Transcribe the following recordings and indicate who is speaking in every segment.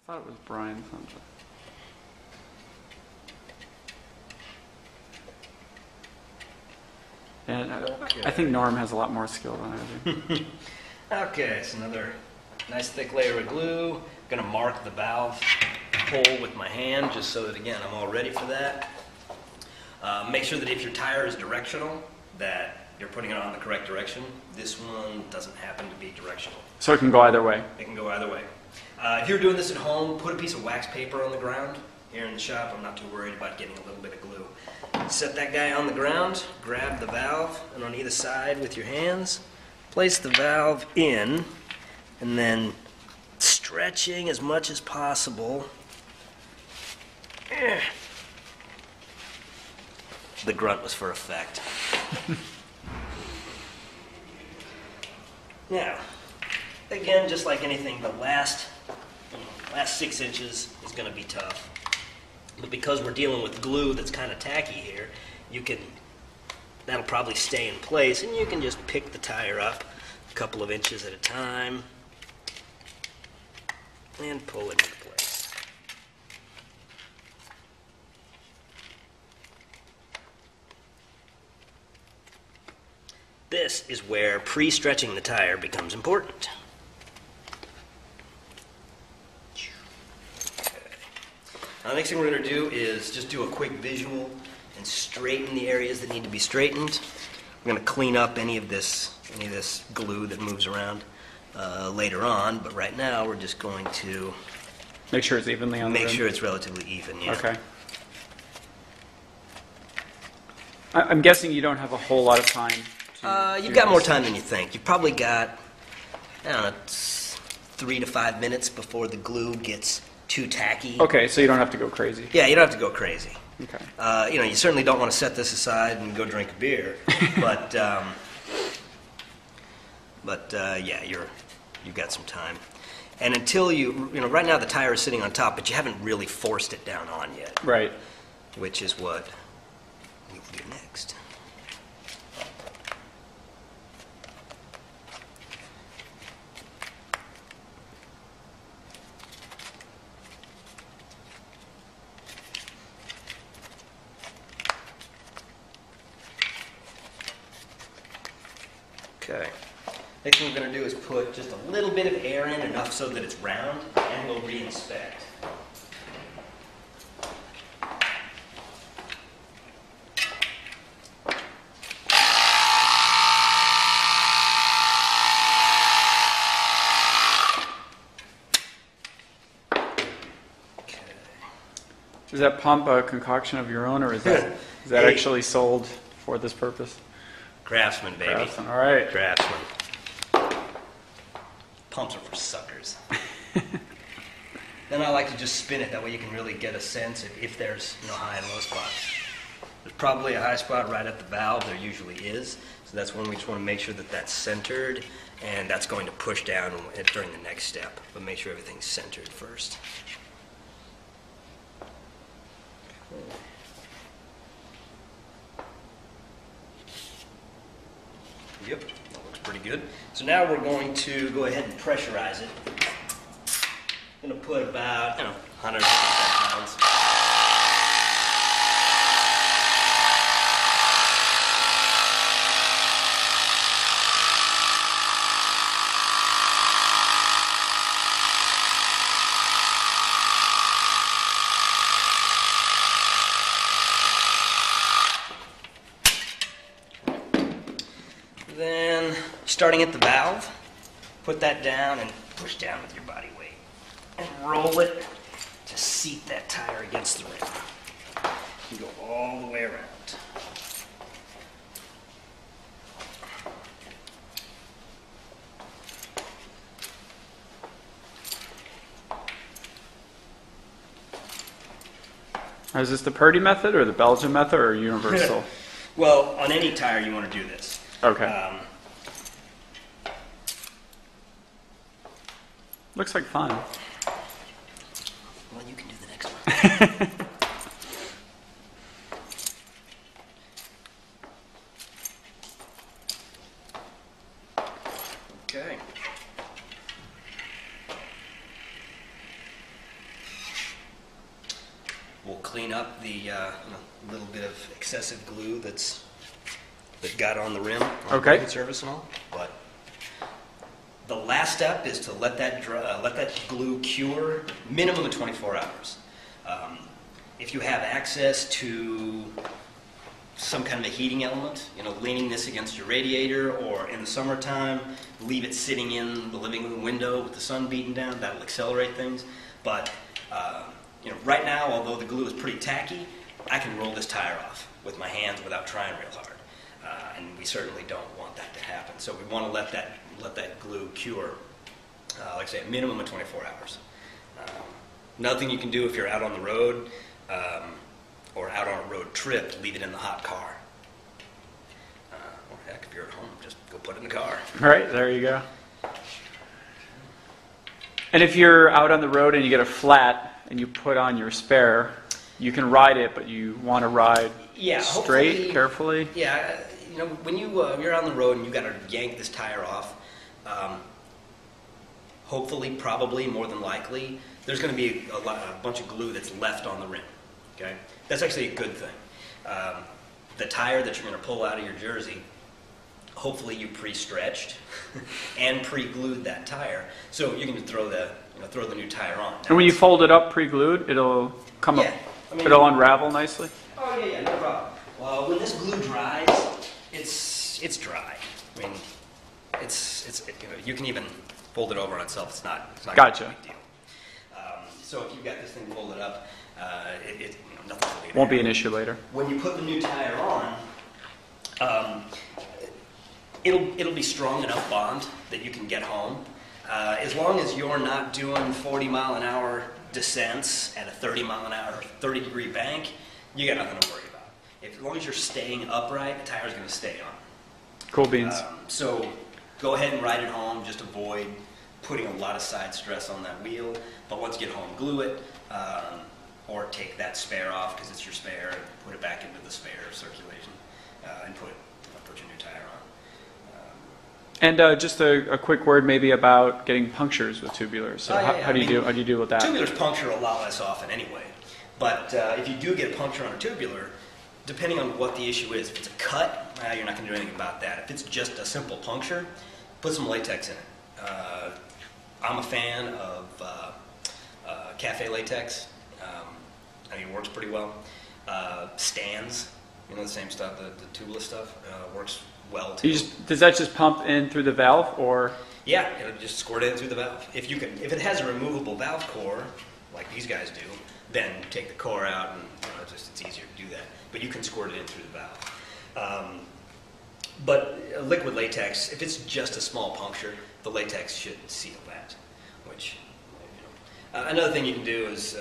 Speaker 1: I thought it was Brian Sancha. And I think Norm has a lot more skill than I do.
Speaker 2: Okay, so another nice thick layer of glue. I'm going to mark the valve hole with my hand just so that, again, I'm all ready for that. Make sure that if your tire is directional, that you're putting it on the correct direction. This one doesn't happen to be directional.
Speaker 1: So it can go either way?
Speaker 2: It can go either way. If you're doing this at home, put a piece of wax paper on the ground. Here in the shop, I'm not too worried about getting a little bit of glue. Set that guy on the ground, grab the valve, and on either side with your hands, place the valve in, and then stretching as much as possible. The grunt was for effect. Now, again, just like anything, the last 6 inches is going to be tough. But because we're dealing with glue that's kind of tacky here, that'll probably stay in place, and you can just pick the tire up a couple of inches at a time and pull it into place. This is where pre-stretching the tire becomes important. Now, the next thing we're going to do is just do a quick visual and straighten the areas that need to be straightened. We're going to clean up any of this glue that moves around later on, but right now we're just going to
Speaker 1: make sure it's evenly on the rim.
Speaker 2: Make sure it's relatively even, yeah.
Speaker 1: Okay. I'm guessing you don't have a whole lot of time.
Speaker 2: You've got more time than you think. You've probably got, I don't know, 3 to 5 minutes before the glue gets too tacky.
Speaker 1: Okay, so you don't have to go crazy.
Speaker 2: Yeah, you don't have to go crazy.
Speaker 1: Okay.
Speaker 2: You certainly don't want to set this aside and go drink a beer, but yeah, you've got some time. And until right now the tire is sitting on top, but you haven't really forced it down on yet.
Speaker 1: Right.
Speaker 2: Which is what we will do next. Okay. Next thing we're going to do is put just a little bit of air in, enough so that it's round, and we'll re-inspect. Okay.
Speaker 1: Is that pump a concoction of your own, or is that actually sold for this purpose?
Speaker 2: Craftsman, baby.
Speaker 1: Craftsman, all right.
Speaker 2: Craftsman. Pumps are for suckers. Then I like to just spin it. That way you can really get a sense if there's high and low spots. There's probably a high spot right at the valve. There usually is. So that's when we just want to make sure that that's centered, and that's going to push down during the next step. But make sure everything's centered first. Yep, that looks pretty good. So now we're going to go ahead and pressurize it. I'm going to put about, 150 pounds. Then, starting at the valve, put that down and push down with your body weight. And roll it to seat that tire against the rim. You go all the way around.
Speaker 1: Is this the Purdy method, or the Belgian method, or universal?
Speaker 2: Well, on any tire you want to do this.
Speaker 1: Okay. Looks like fun.
Speaker 2: Well, you can do the next one. Okay. We'll clean up the little bit of excessive glue that got on the rim on
Speaker 1: Okay.
Speaker 2: the surface and all. But the last step is to let that glue cure minimum of 24 hours. If you have access to some kind of a heating element, leaning this against your radiator, or in the summertime, leave it sitting in the living room window with the sun beating down, that'll accelerate things. But right now, although the glue is pretty tacky, I can roll this tire off with my hands without trying real hard. And we certainly don't want that to happen. So we want to let that glue cure, like I say, a minimum of 24 hours. Another thing you can do if you're out on the road or out on a road trip, leave it in the hot car. Or heck, if you're at home, just go put it in the car.
Speaker 1: All right, there you go. And if you're out on the road and you get a flat and you put on your spare, you can ride it, but you want to ride straight, carefully.
Speaker 2: Yeah, when you're on the road and you got to yank this tire off, hopefully, probably, more than likely, there's going to be a bunch of glue that's left on the rim. Okay, that's actually a good thing. The tire that you're going to pull out of your jersey, hopefully you pre-stretched and pre-glued that tire, so you can throw the new tire on.
Speaker 1: And when you fold it up pre-glued, it'll come up. It'll unravel nicely.
Speaker 2: Oh yeah, no problem. Well, when this glue dries, it's dry. I mean, you can even fold it over on itself. It's not
Speaker 1: Gotcha.
Speaker 2: a big deal. So if you've got this thing folded up, nothing will be
Speaker 1: Won't be an issue later.
Speaker 2: When you put the new tire on, it'll be strong enough bond that you can get home. As long as you're not doing 40-mile-an-hour descents at a 30-mile-an-hour, 30-degree bank, you got nothing to worry about. As long as you're staying upright, the tire's going to stay on.
Speaker 1: Cool beans.
Speaker 2: So go ahead and ride it home. Just avoid putting a lot of side stress on that wheel. But once you get home, glue it, or take that spare off because it's your spare, and put it back into the spare circulation, and put your new tire on.
Speaker 1: And just a quick word maybe about getting punctures with tubulars. So how do you deal with that?
Speaker 2: Tubulars puncture a lot less often anyway. But if you do get a puncture on a tubular, depending on what the issue is, if it's a cut, you're not going to do anything about that. If it's just a simple puncture, put some latex in it. I'm a fan of cafe latex. I mean, it works pretty well. Stands, the same stuff, the tubeless stuff, works well too.
Speaker 1: Does that just pump in through the valve, or?
Speaker 2: Yeah, it'll just squirt in through the valve. If it has a removable valve core, like these guys do, then take the core out, and it's easier to do that. But you can squirt it in through the valve. But liquid latex, if it's just a small puncture, the latex should seal that. Which, another thing you can do is,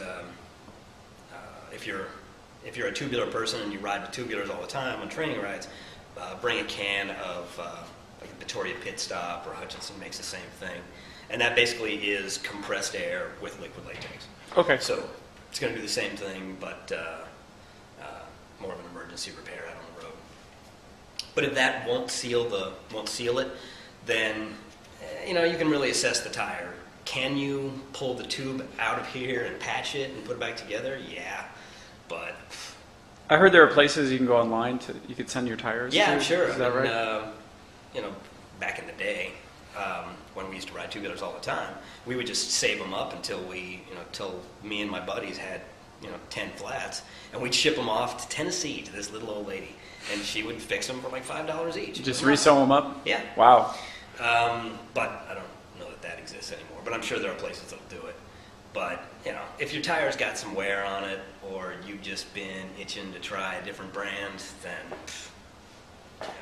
Speaker 2: if you're a tubular person and you ride with tubulars all the time on training rides, bring a can of like a Victoria Pit Stop, or Hutchinson makes the same thing, and that basically is compressed air with liquid latex.
Speaker 1: Okay.
Speaker 2: So it's going to do the same thing, but more of an emergency repair out on the road. But if that won't seal it, then you can really assess the tire. Can you pull the tube out of here and patch it and put it back together? Yeah, but
Speaker 1: I heard there are places you can go online you could send your tires.
Speaker 2: Yeah,
Speaker 1: to.
Speaker 2: I'm sure.
Speaker 1: Is that right?
Speaker 2: Back in the day, when we used to ride tubulars all the time, we would just save them up until me and my buddies had 10 flats, and we'd ship them off to Tennessee to this little old lady, and she would fix them for like $5 each.
Speaker 1: Just resew them up?
Speaker 2: Yeah.
Speaker 1: Wow.
Speaker 2: But I don't know that exists anymore, but I'm sure there are places that'll do it. But, if your tire's got some wear on it, or you've just been itching to try a different brand, then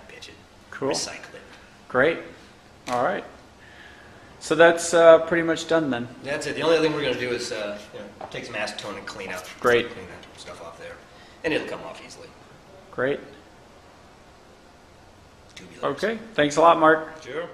Speaker 2: pitch it.
Speaker 1: Cool.
Speaker 2: Recycle it.
Speaker 1: Great. All right. So that's pretty much done then.
Speaker 2: That's it. The only thing we're going to do is take some acetone and clean that stuff off there, and it'll come off easily.
Speaker 1: Great.
Speaker 2: Tubulars.
Speaker 1: Okay. Thanks a lot, Mark.
Speaker 2: Sure.